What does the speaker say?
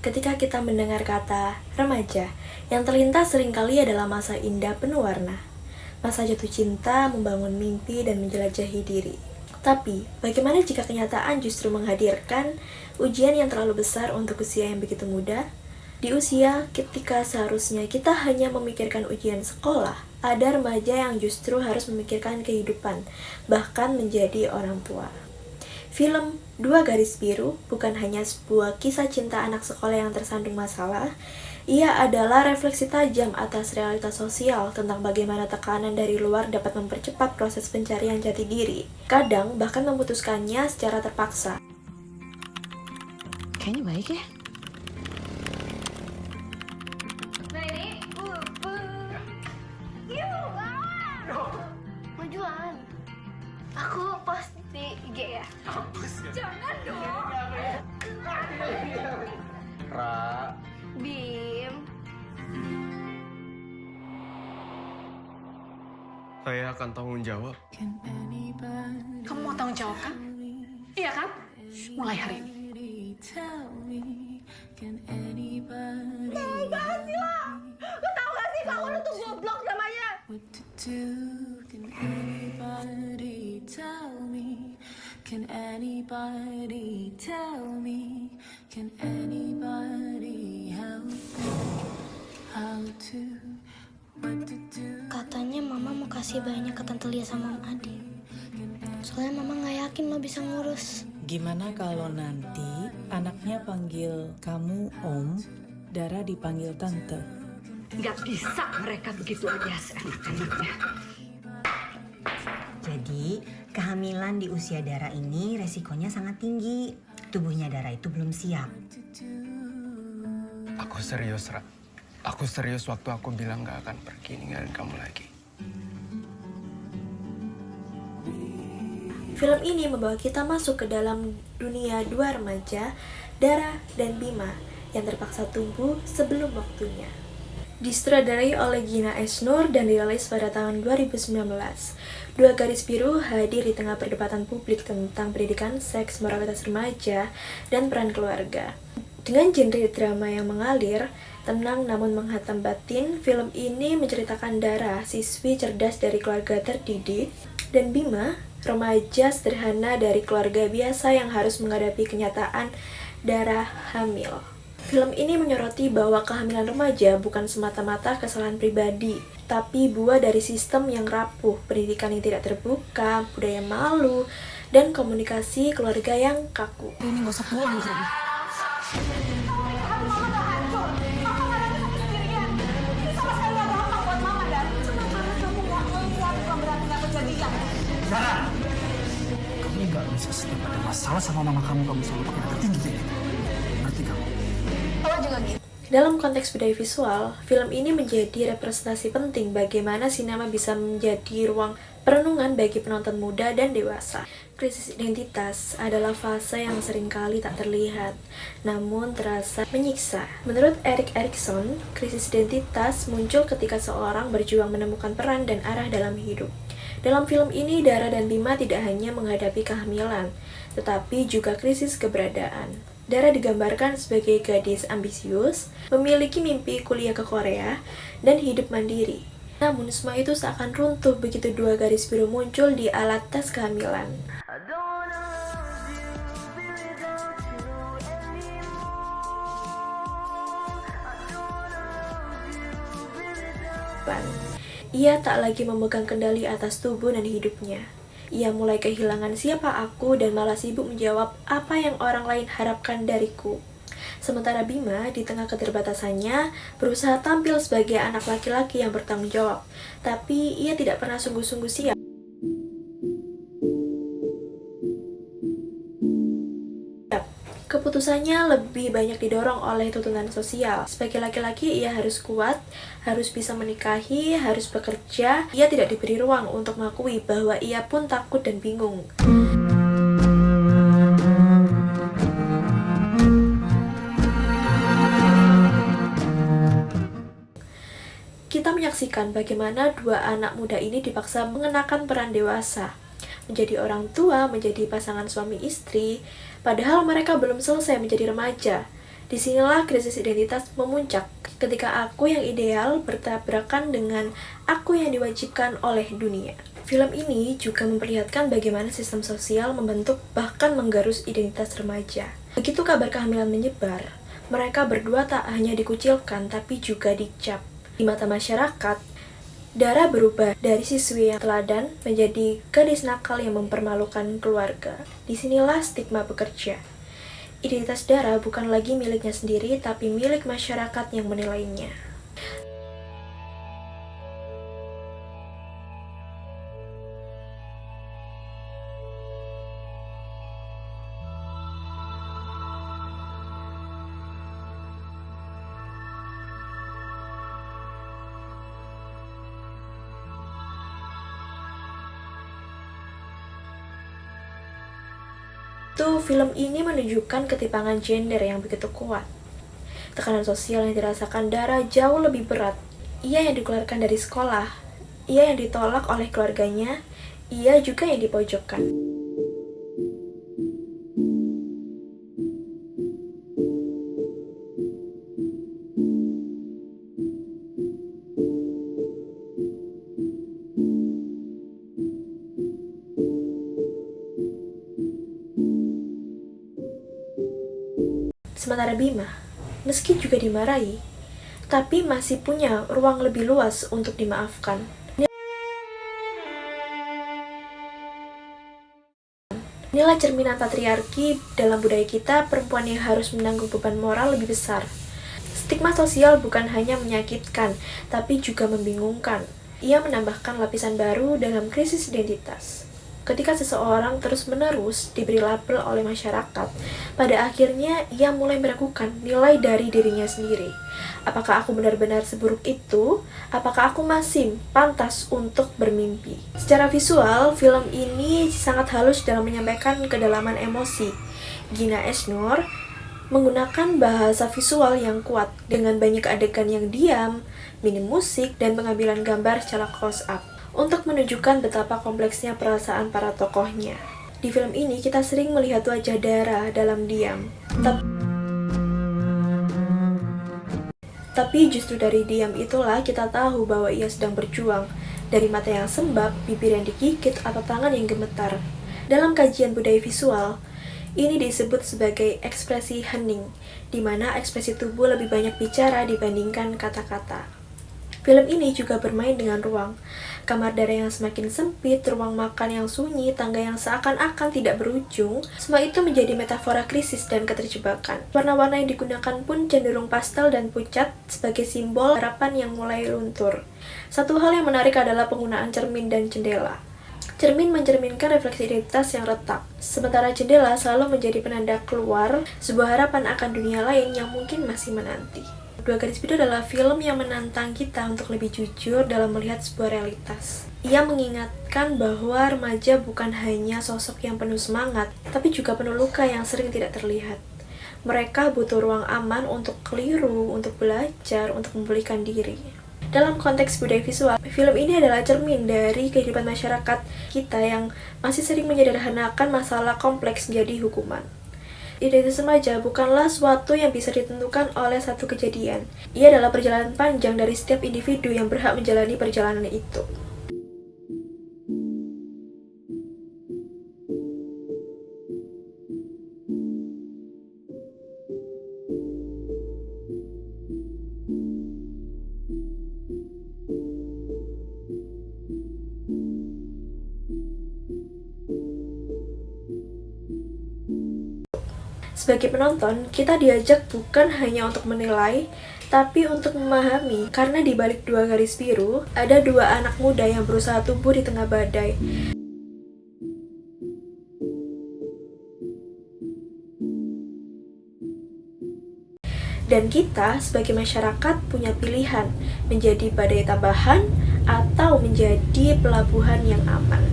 ketika kita mendengar kata remaja, yang terlintas seringkali adalah masa indah penuh warna. Masa jatuh cinta, membangun mimpi, dan menjelajahi diri. Tapi, bagaimana jika kenyataan justru menghadirkan ujian yang terlalu besar untuk usia yang begitu muda? Di usia ketika seharusnya kita hanya memikirkan ujian sekolah, ada remaja yang justru harus memikirkan kehidupan, bahkan menjadi orang tua. Film Dua Garis Biru bukan hanya sebuah kisah cinta anak sekolah yang tersandung masalah, ia adalah refleksi tajam atas realitas sosial tentang bagaimana tekanan dari luar dapat mempercepat proses pencarian jati diri, kadang bahkan memutuskannya secara terpaksa. Kayaknya baik ya. Majuan. Aku post di IG ya. Jangan dong. Ra, Bim. saya akan tanggung jawab. Kamu mau tanggung jawab kan? Iya kan? Mulai hari ini. Banget sih lo. Lo tau gak sih kalau lo tuh goblok namanya? Katanya mama mau kasih banyak ke Tante Lia sama Om Adi. Soalnya mama gak yakin lo bisa ngurus. Gimana kalau nanti anaknya panggil kamu Om, Dara dipanggil Tante? Nggak bisa mereka begitu aja seenak-enaknya. Jadi, kehamilan di usia Dara ini resikonya sangat tinggi. Tubuhnya Dara itu belum siap. Aku serius, Ra. Aku serius waktu aku bilang gak akan pergi ninggalin kamu lagi. Film ini membawa kita masuk ke dalam dunia dua remaja, Dara dan Bima, yang terpaksa tumbuh sebelum waktunya. Disutradarai oleh Gina Esnur dan dirilis pada tahun 2019. Dua Garis Biru hadir di tengah perdebatan publik tentang pendidikan, seks, moralitas remaja, dan peran keluarga. Dengan genre drama yang mengalir, tenang namun menghantam batin, film ini menceritakan Dara, siswi cerdas dari keluarga terdidik, dan Bima, remaja sederhana dari keluarga biasa yang harus menghadapi kenyataan Dara hamil. Film ini menyoroti bahwa kehamilan remaja bukan semata-mata kesalahan pribadi, tapi buah dari sistem yang rapuh, pendidikan yang tidak terbuka, budaya malu, dan komunikasi keluarga yang kaku. Ini nggak usah pulang ke rumah. Dara, kamu nggak bisa setiap ada masalah sama mama kamu selalu pakai nada tinggi kayak gitu. Ngerti kamu? Dalam konteks budaya visual, film ini menjadi representasi penting bagaimana sinema bisa menjadi ruang perenungan bagi penonton muda dan dewasa. Krisis identitas adalah fase yang seringkali tak terlihat, namun terasa menyiksa. Menurut Erik Erikson, krisis identitas muncul ketika seorang berjuang menemukan peran dan arah dalam hidup. Dalam film ini, Dara dan Bima tidak hanya menghadapi kehamilan, tetapi juga krisis keberadaan. Dara digambarkan sebagai gadis ambisius, memiliki mimpi kuliah ke Korea, dan hidup mandiri. Namun semua itu seakan runtuh begitu Dua Garis Biru muncul di alat tes kehamilan. Ia tak lagi memegang kendali atas tubuh dan hidupnya. Ia mulai kehilangan siapa aku dan malah sibuk menjawab apa yang orang lain harapkan dariku. Sementara Bima, di tengah keterbatasannya, berusaha tampil sebagai anak laki-laki yang bertanggung jawab. Tapi ia tidak pernah sungguh-sungguh siap. Keputusannya lebih banyak didorong oleh tuntutan sosial. Sebagai laki-laki, ia harus kuat, harus bisa menikahi, harus bekerja. Ia tidak diberi ruang untuk mengakui bahwa ia pun takut dan bingung. Kita menyaksikan bagaimana dua anak muda ini dipaksa mengenakan peran dewasa, menjadi orang tua, menjadi pasangan suami istri, padahal mereka belum selesai menjadi remaja. Disinilah krisis identitas memuncak, ketika aku yang ideal bertabrakan dengan aku yang diwajibkan oleh dunia. Film ini juga memperlihatkan bagaimana sistem sosial membentuk bahkan menggarus identitas remaja. Begitu kabar kehamilan menyebar, mereka berdua tak hanya dikucilkan tapi juga dicap. Di mata masyarakat, Dara berubah dari siswi yang teladan menjadi gadis nakal yang mempermalukan keluarga. Disinilah stigma bekerja. Identitas Dara bukan lagi miliknya sendiri, tapi milik masyarakat yang menilainya. Film ini menunjukkan ketimpangan gender yang begitu kuat. Tekanan sosial yang dirasakan Dara jauh lebih berat. Ia yang dikeluarkan dari sekolah, ia yang ditolak oleh keluarganya, ia juga yang dipojokkan. Sementara Bima, meski juga dimarahi, tapi masih punya ruang lebih luas untuk dimaafkan. Inilah cerminan patriarki dalam budaya kita, perempuan yang harus menanggung beban moral lebih besar. Stigma sosial bukan hanya menyakitkan, tapi juga membingungkan. Ia menambahkan lapisan baru dalam krisis identitas. Ketika seseorang terus-menerus diberi label oleh masyarakat, pada akhirnya ia mulai meragukan nilai dari dirinya sendiri. Apakah aku benar-benar seburuk itu? Apakah aku masih pantas untuk bermimpi? Secara visual, film ini sangat halus dalam menyampaikan kedalaman emosi. Gina Esnur menggunakan bahasa visual yang kuat dengan banyak adegan yang diam, minim musik, dan pengambilan gambar secara close up untuk menunjukkan betapa kompleksnya perasaan para tokohnya. Di film ini kita sering melihat wajah Dara dalam diam. Tapi justru dari diam itulah kita tahu bahwa ia sedang berjuang. Dari mata yang sembab, bibir yang digigit, atau tangan yang gemetar. Dalam kajian budaya visual, ini disebut sebagai ekspresi hening, di mana ekspresi tubuh lebih banyak bicara dibandingkan kata-kata. Film ini juga bermain dengan ruang. Kamar Dara yang semakin sempit, ruang makan yang sunyi, tangga yang seakan-akan tidak berujung, semua itu menjadi metafora krisis dan keterjebakan. Warna-warna yang digunakan pun cenderung pastel dan pucat sebagai simbol harapan yang mulai luntur. Satu hal yang menarik adalah penggunaan cermin dan jendela. Cermin mencerminkan refleksi identitas yang retak, sementara jendela selalu menjadi penanda keluar sebuah harapan akan dunia lain yang mungkin masih menanti. Dua Garis Biru adalah film yang menantang kita untuk lebih jujur dalam melihat sebuah realitas. Ia mengingatkan bahwa remaja bukan hanya sosok yang penuh semangat, tapi juga penuh luka yang sering tidak terlihat. Mereka butuh ruang aman untuk keliru, untuk belajar, untuk memulihkan diri. Dalam konteks budaya visual, film ini adalah cermin dari kehidupan masyarakat kita yang masih sering menyederhanakan masalah kompleks menjadi hukuman. Identitas remaja bukanlah suatu yang bisa ditentukan oleh satu kejadian. Ia adalah perjalanan panjang dari setiap individu yang berhak menjalani perjalanan itu. Sebagai penonton, kita diajak bukan hanya untuk menilai, tapi untuk memahami, karena di balik dua garis biru, ada dua anak muda yang berusaha tumbuh di tengah badai. Dan kita, sebagai masyarakat, punya pilihan, menjadi badai tambahan, atau menjadi pelabuhan yang aman.